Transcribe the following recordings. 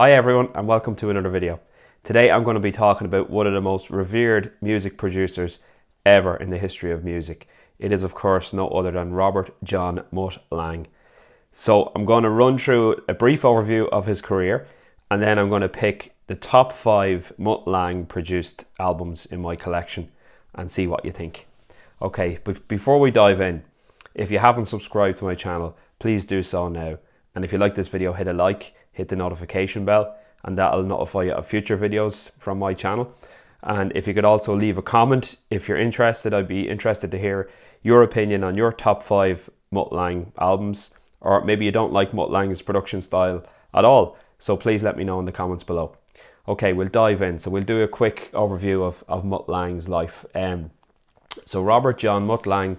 Hi everyone and welcome to another video. Today I'm going to be talking about one of the most revered music producers ever in the history of music. It is of course no other than Robert John Mutt Lange. So I'm going to run through a brief overview of his career and then I'm going to pick the top 5 Mutt Lange produced albums in my collection and see what you think. Okay, but before we dive in, if you haven't subscribed to my channel, please do so now. And if you like this video, hit a like, hit the notification bell, and that'll notify you of future videos from my channel. And if you could also leave a comment if you're interested, I'd be interested to hear your opinion on your top 5 Mutt Lange albums, or maybe you don't like Mutt Lange's production style at all, so please let me know in the comments below. Okay, we'll dive in. So we'll do a quick overview of Mutt Lange's life. So Robert John Mutt Lange,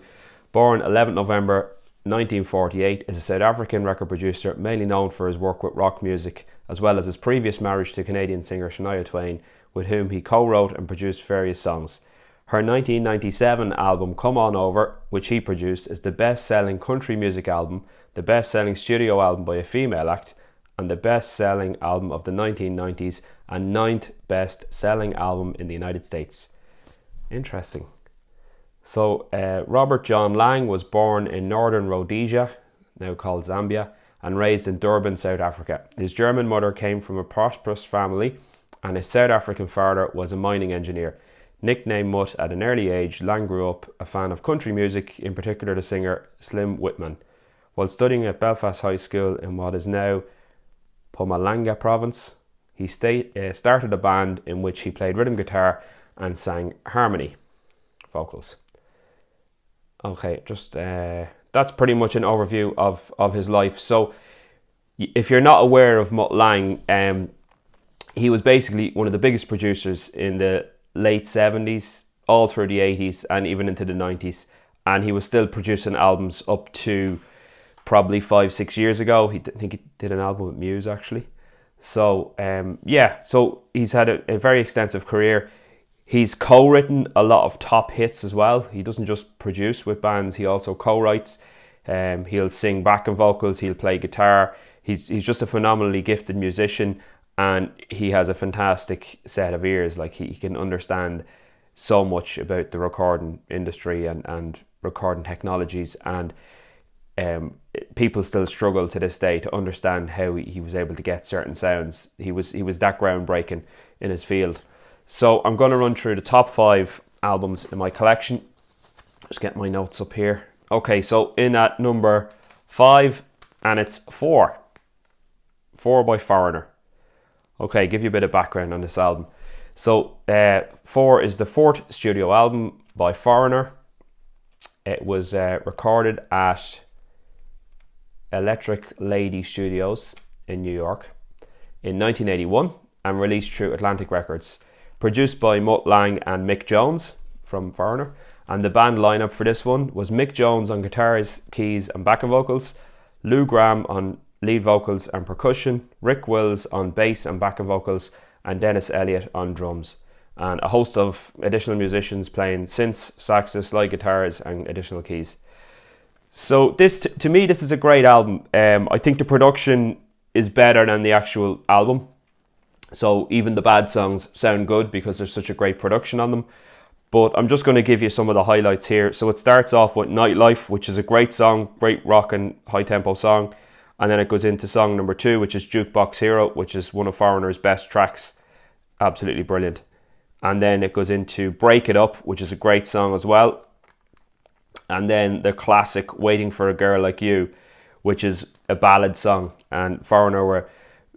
born 11th November 1948, is a South African record producer mainly known for his work with rock music, as well as his previous marriage to Canadian singer Shania Twain, with whom he co-wrote and produced various songs. Her 1997 album Come On Over, which he produced, is the best-selling country music album, the best-selling studio album by a female act, and the best-selling album of the 1990s and 9th best-selling album in the United States. Interesting. So Robert John Lange was born in northern Rhodesia, now called Zambia, and raised in Durban, South Africa. His German mother came from a prosperous family and his South African father was a mining engineer. Nicknamed Mutt at an early age, Lange grew up a fan of country music, in particular the singer Slim Whitman. While studying at Belfast High School in what is now Mpumalanga province, he started a band in which he played rhythm guitar and sang harmony vocals. Okay, just that's pretty much an overview of his life. So if you're not aware of Mutt Lange, he was basically one of the biggest producers in the late 70s, all through the 80s and even into the 90s. And he was still producing albums up to probably 5-6 years ago. I think he did an album with Muse actually. So so he's had a very extensive career. He's co-written a lot of top hits as well. He doesn't just produce with bands, he also co-writes. He'll sing backing vocals, he'll play guitar. He's just a phenomenally gifted musician and he has a fantastic set of ears. Like he can understand so much about the recording industry and recording technologies, and people still struggle to this day to understand how he was able to get certain sounds. He was that groundbreaking in his field. So I'm going to run through the top 5 albums in my collection. Just get my notes up here. Okay, so in at number 5, and it's 4 by Foreigner. Okay, give you a bit of background on this album. So 4 is the 4th studio album by Foreigner. It was recorded at Electric Lady Studios in New York in 1981 and released through Atlantic Records. Produced by Mutt Lange and Mick Jones from Foreigner, and the band lineup for this one was Mick Jones on guitars, keys and backing vocals, Lou Gramm on lead vocals and percussion, Rick Wills on bass and backing vocals, and Dennis Elliott on drums, and a host of additional musicians playing synths, saxes, slide guitars and additional keys. So this, to me, this is a great album. I think the production is better than the actual album. So even the bad songs sound good because there's such a great production on them. But I'm just going to give you some of the highlights here. So it starts off with Nightlife, which is a great song, great rock and high tempo song. And then it goes into song number 2, which is Jukebox Hero, which is one of Foreigner's best tracks. Absolutely brilliant. And then it goes into Break It Up, which is a great song as well. And then the classic Waiting for a Girl Like You, which is a ballad song. And Foreigner were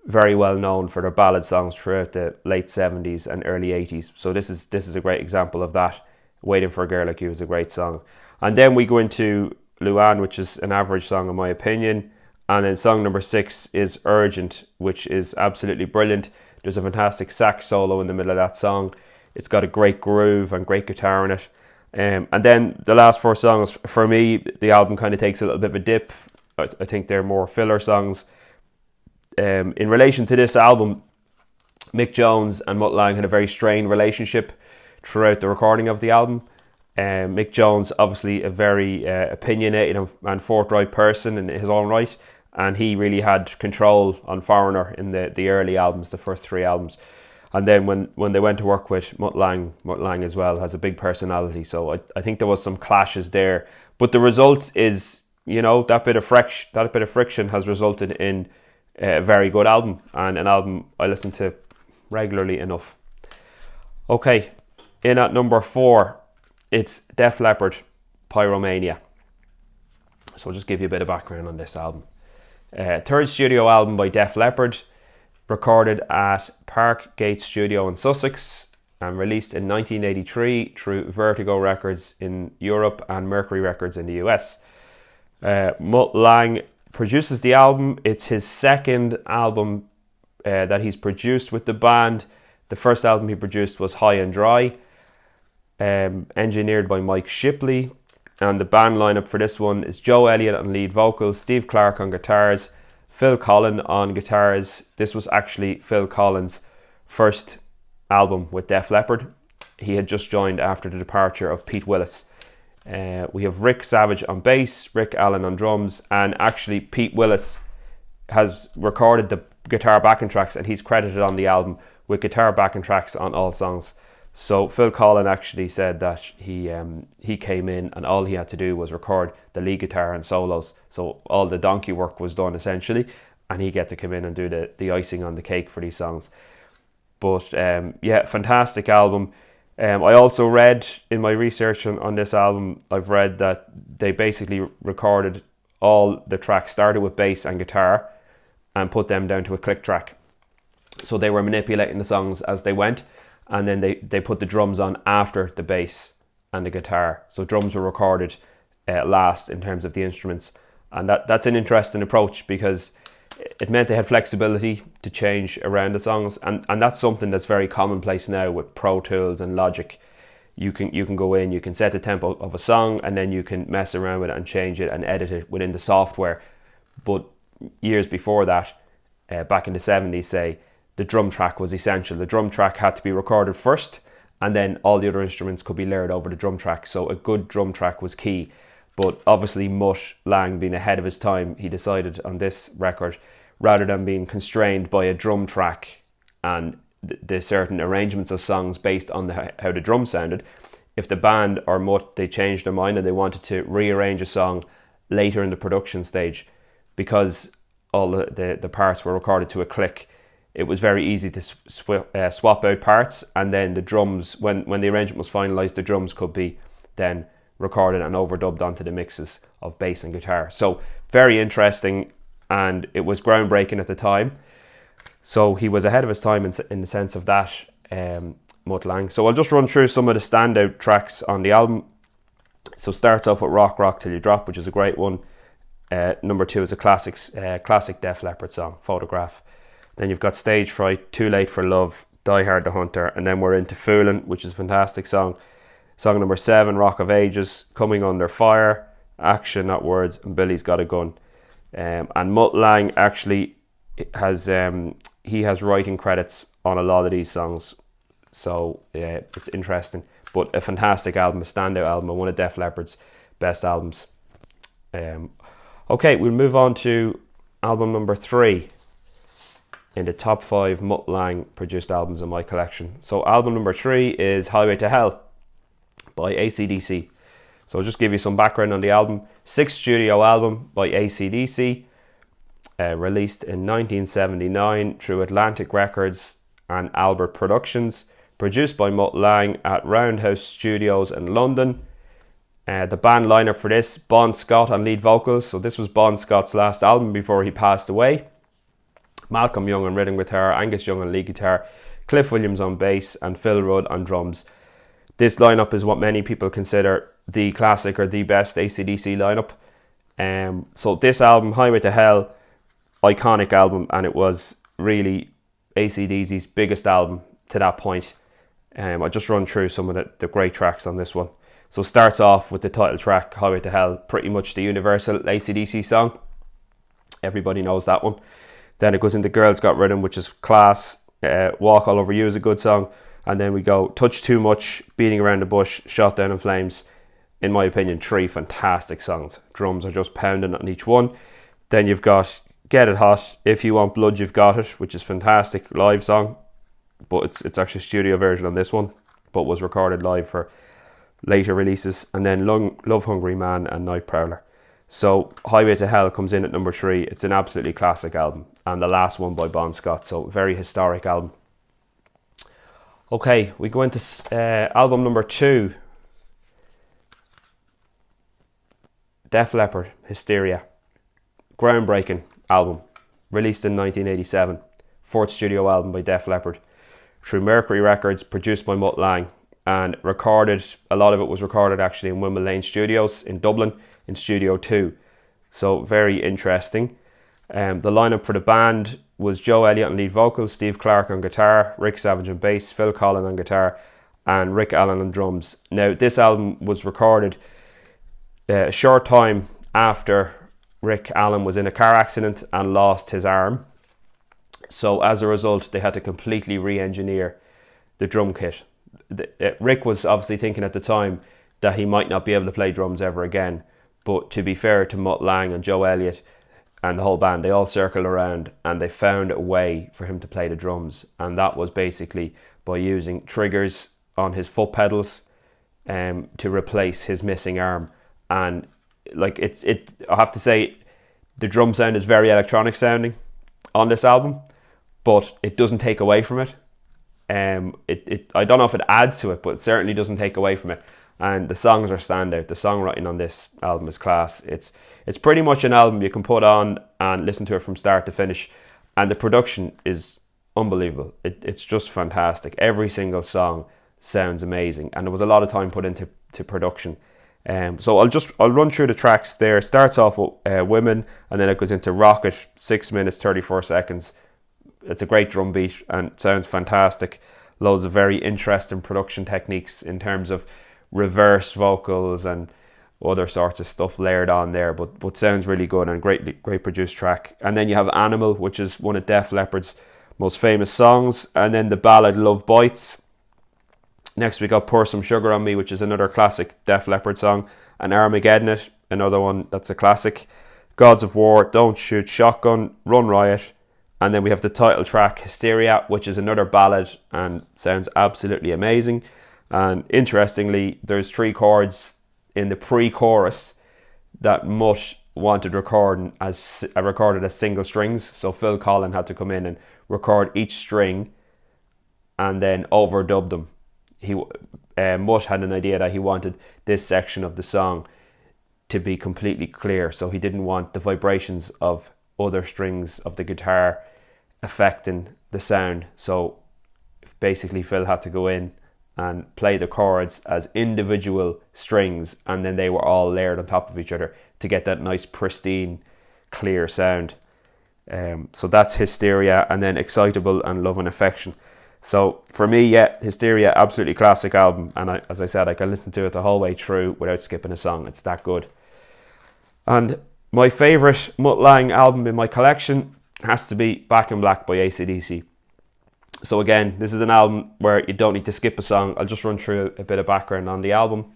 very well known for their ballad songs throughout the late 70s and early 80s. So this is a great example of that. Waiting for a Girl Like You is a great song. And then we go into Luan, which is an average song in my opinion. And then song number 6 is Urgent, which is absolutely brilliant. There's a fantastic sax solo in the middle of that song. It's got a great groove and great guitar in it. And then the last 4 songs, for me, the album kind of takes a little bit of a dip. I think they're more filler songs. In relation to this album, Mick Jones and Mutt Lange had a very strained relationship throughout the recording of the album. Mick Jones, obviously a very opinionated and forthright person in his own right, and he really had control on Foreigner in the early albums, the first 3 albums. And then when they went to work with Mutt Lange as well has a big personality. So I think there was some clashes there. But the result is, that bit of friction has resulted in a very good album, and an album I listen to regularly enough. Okay, in at number 4, it's Def Leppard, Pyromania. So I'll just give you a bit of background on this album. Third studio album by Def Leppard, recorded at Park Gate Studio in Sussex and released in 1983 through Vertigo Records in Europe and Mercury Records in the US. Mutt Lange produces the album. It's his second album that he's produced with the band. The first album he produced was High and Dry, engineered by Mike Shipley. And the band lineup for this one is Joe Elliott on lead vocals, Steve Clark on guitars, Phil Collen on guitars. This was actually Phil Collen's first album with Def Leppard. He had just joined after the departure of Pete Willis. We have Rick Savage on bass, Rick Allen on drums, and actually Pete Willis has recorded the guitar backing tracks, and he's credited on the album with guitar backing tracks on all songs. So Phil Collen actually said that he came in and all he had to do was record the lead guitar and solos. So all the donkey work was done essentially, and he get to come in and do the icing on the cake for these songs. But fantastic album. I also read in my research on this album, I've read that they basically recorded all the tracks, started with bass and guitar, and put them down to a click track. So they were manipulating the songs as they went, and then they put the drums on after the bass and the guitar. So drums were recorded last in terms of the instruments. And that's an interesting approach, because it meant they had flexibility to change around the songs. And that's something that's very commonplace now with Pro Tools and Logic. You can go in, you can set the tempo of a song, and then you can mess around with it and change it and edit it within the software. But years before that, back in the 70s, say, the drum track was essential. The drum track had to be recorded first, and then all the other instruments could be layered over the drum track. So a good drum track was key. But obviously Mutt Lange, being ahead of his time, he decided on this record, rather than being constrained by a drum track and the certain arrangements of songs based on how the drum sounded, if the band or Mutt, they changed their mind and they wanted to rearrange a song later in the production stage, because all the parts were recorded to a click, it was very easy to swap out parts, and then the drums, when the arrangement was finalised, the drums could be then recorded and overdubbed onto the mixes of bass and guitar. So very interesting, and it was groundbreaking at the time. So he was ahead of his time in the sense of that, Mutt Lange. So I'll just run through some of the standout tracks on the album. So starts off with Rock Till You Drop, which is a great one. Number 2 is a classic Def Leppard song, Photograph. Then you've got Stage Fright, Too Late for Love, Die Hard the Hunter, and then we're into Foolin', which is a fantastic song. Song number 7, Rock of Ages, Coming Under Fire, Action Not Words, and Billy's Got a Gun. And Mutt Lange actually has writing credits on a lot of these songs. So it's interesting, but a fantastic album, a standout album, and one of Def Leppard's best albums. Okay, we'll move on to album number 3 in the top 5 Mutt Lange produced albums in my collection. So album number 3 is Highway to Hell by AC/DC. So I'll just give you some background on the album. 6th studio album by AC/DC, released in 1979 through Atlantic Records and Albert Productions, produced by Mutt Lange at Roundhouse Studios in London. The band lineup for this, Bon Scott on lead vocals. So this was Bon Scott's last album before he passed away. Malcolm Young on rhythm guitar, Angus Young on lead guitar, Cliff Williams on bass, and Phil Rudd on drums. This lineup is what many people consider the classic or the best AC/DC lineup. So this album, Highway to Hell, iconic album, and it was really AC/DC's biggest album to that point. I'll just run through some of the great tracks on this one. So it starts off with the title track, Highway to Hell, pretty much the universal AC/DC song. Everybody knows that one. Then it goes into Girls Got Rhythm, which is class. Walk All Over You is a good song. And then we go Touch Too Much, Beating Around the Bush, Shot Down in Flames. In my opinion, 3 fantastic songs. Drums are just pounding on each one. Then you've got Get It Hot, If You Want Blood You've Got It, which is fantastic live song, but it's actually a studio version on this one, but was recorded live for later releases. And then Love Hungry Man and Night Prowler. So Highway to Hell comes in at number 3. It's an absolutely classic album, and the last one by Bon Scott, so very historic album. Okay, we go into album number 2. Def Leppard, Hysteria. Groundbreaking album, released in 1987. 4th studio album by Def Leppard through Mercury Records, produced by Mutt Lange, and recorded, a lot of it was recorded actually in Wimble Lane Studios in Dublin in Studio 2. So very interesting. The lineup for the band was Joe Elliott on lead vocals, Steve Clark on guitar, Rick Savage on bass, Phil Collen on guitar, and Rick Allen on drums. Now, this album was recorded a short time after Rick Allen was in a car accident and lost his arm. So as a result, they had to completely re-engineer the drum kit. Rick was obviously thinking at the time that he might not be able to play drums ever again. But to be fair to Mutt Lange and Joe Elliott and the whole band, they all circled around and they found a way for him to play the drums. And that was basically by using triggers on his foot pedals to replace his missing arm. And like I have to say, the drum sound is very electronic sounding on this album, but it doesn't take away from it. I don't know if it adds to it, but it certainly doesn't take away from it. And the songs are standout. The songwriting on this album is class. It's pretty much an album you can put on and listen to it from start to finish, and the production is unbelievable. It's just fantastic. Every single song sounds amazing, and there was a lot of time put into production. So I'll run through the tracks there. It starts off with Women, and then it goes into Rocket, 6 minutes 34 seconds. It's a great drum beat and sounds fantastic. Loads of very interesting production techniques in terms of reverse vocals and other sorts of stuff layered on there, but sounds really good and great produced track. And then you have Animal, which is one of Def Leppard's most famous songs, and then the ballad Love Bites. Next we got Pour Some Sugar on Me, which is another classic Def Leppard song, and Armageddon It, another one that's a classic. Gods of War, Don't Shoot Shotgun, Run Riot, and then we have the title track Hysteria, which is another ballad and sounds absolutely amazing. And interestingly, there's 3 chords in the pre-chorus that Mutt wanted recorded as single strings. So Phil Collen had to come in and record each string and then overdub them. Mutt had an idea that he wanted this section of the song to be completely clear, so he didn't want the vibrations of other strings of the guitar affecting the sound. So basically Phil had to go in and play the chords as individual strings, and then they were all layered on top of each other to get that nice pristine clear sound. So that's Hysteria, and then Excitable and Love and Affection. So for me, yeah, Hysteria, absolutely classic album, and as I said, I can listen to it the whole way through without skipping a song. It's that good. And my favourite Mutt Lange album in my collection has to be Back in Black by AC/DC. So again, this is an album where you don't need to skip a song. I'll just run through a bit of background on the album.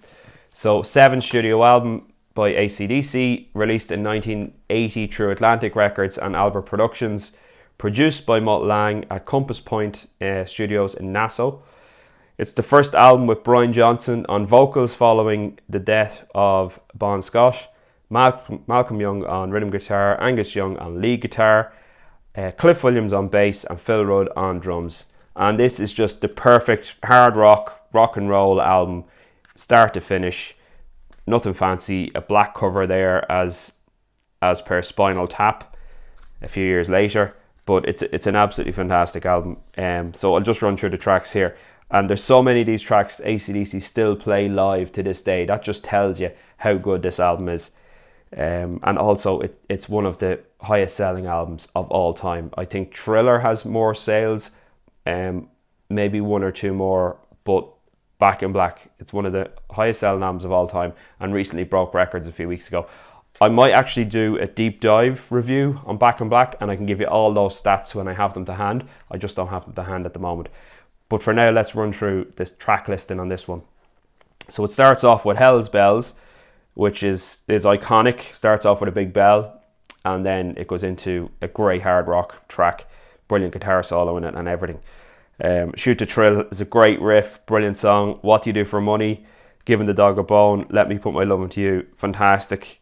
So 7th studio album by AC/DC, released in 1980 through Atlantic Records and Albert Productions, produced by Mutt Lange at Compass Point Studios in Nassau. It's the first album with Brian Johnson on vocals following the death of Bon Scott, Malcolm Young on rhythm guitar, Angus Young on lead guitar, Cliff Williams on bass, and Phil Rudd on drums. And this is just the perfect hard rock and roll album, start to finish. Nothing fancy. A black cover there as per Spinal Tap a few years later, but it's an absolutely fantastic album. So I'll just run through the tracks here. And there's so many of these tracks AC/DC still play live to this day. That just tells you how good this album is. And also it's one of the highest selling albums of all time. I think Thriller has more sales, maybe 1 or 2 more, but Back in Black, it's one of the highest selling albums of all time and recently broke records a few weeks ago. I might actually do a deep dive review on Back in Black, and I can give you all those stats when I have them to hand. I just don't have them to hand at the moment. But for now, let's run through this track listing on this one. So it starts off with Hell's Bells, which is iconic. Starts off with a big bell. and then it goes into a great hard rock track, brilliant guitar solo in it and everything. Shoot to Thrill is a great riff, brilliant song. What Do You Do for Money, Giving the Dog a Bone, Let Me Put My Love Into You, fantastic.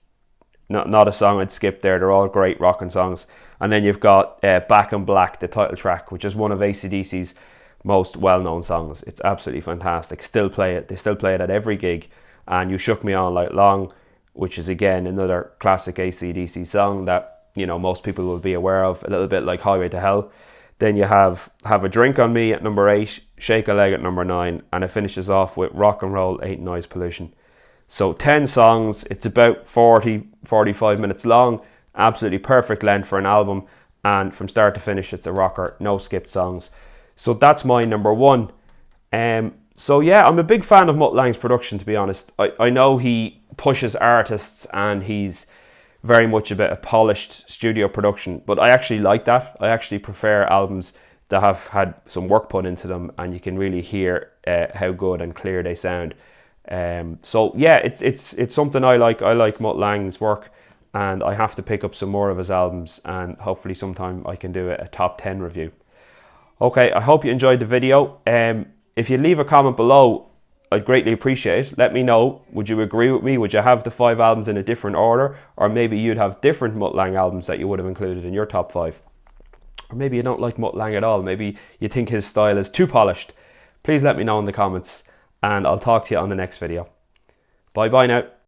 Not a song I'd skip there. They're all great rocking songs. And then you've got Back in Black, the title track, which is one of AC/DC's most well-known songs. It's absolutely fantastic. Still play it. They still play it at every gig. And You Shook Me All Night Long, which is again another classic AC/DC song that, you know, most people will be aware of, a little bit like Highway to Hell. Then you have a Drink on Me at number 8, Shake a Leg at number 9, and it finishes off with Rock and Roll Ain't Noise Pollution. So 10 songs, it's about 45 minutes long, absolutely perfect length for an album, and from start to finish it's a rocker, no skipped songs. So that's my number 1. So yeah, I'm a big fan of Mutt Lange's production, to be honest. I know he pushes artists and he's very much a bit of polished studio production, but I actually like that. I actually prefer albums that have had some work put into them and you can really hear how good and clear they sound. So yeah, it's something I like. I like Mutt Lange's work, and I have to pick up some more of his albums, and hopefully sometime I can do a top 10 review. Okay, I hope you enjoyed the video. If you leave a comment below, I'd greatly appreciate it. Let me know, would you agree with me? Would you have the 5 albums in a different order? Or maybe you'd have different Mutt Lange albums that you would have included in your top 5. Or maybe you don't like Mutt Lange at all. Maybe you think his style is too polished. Please let me know in the comments, and I'll talk to you on the next video. Bye bye now.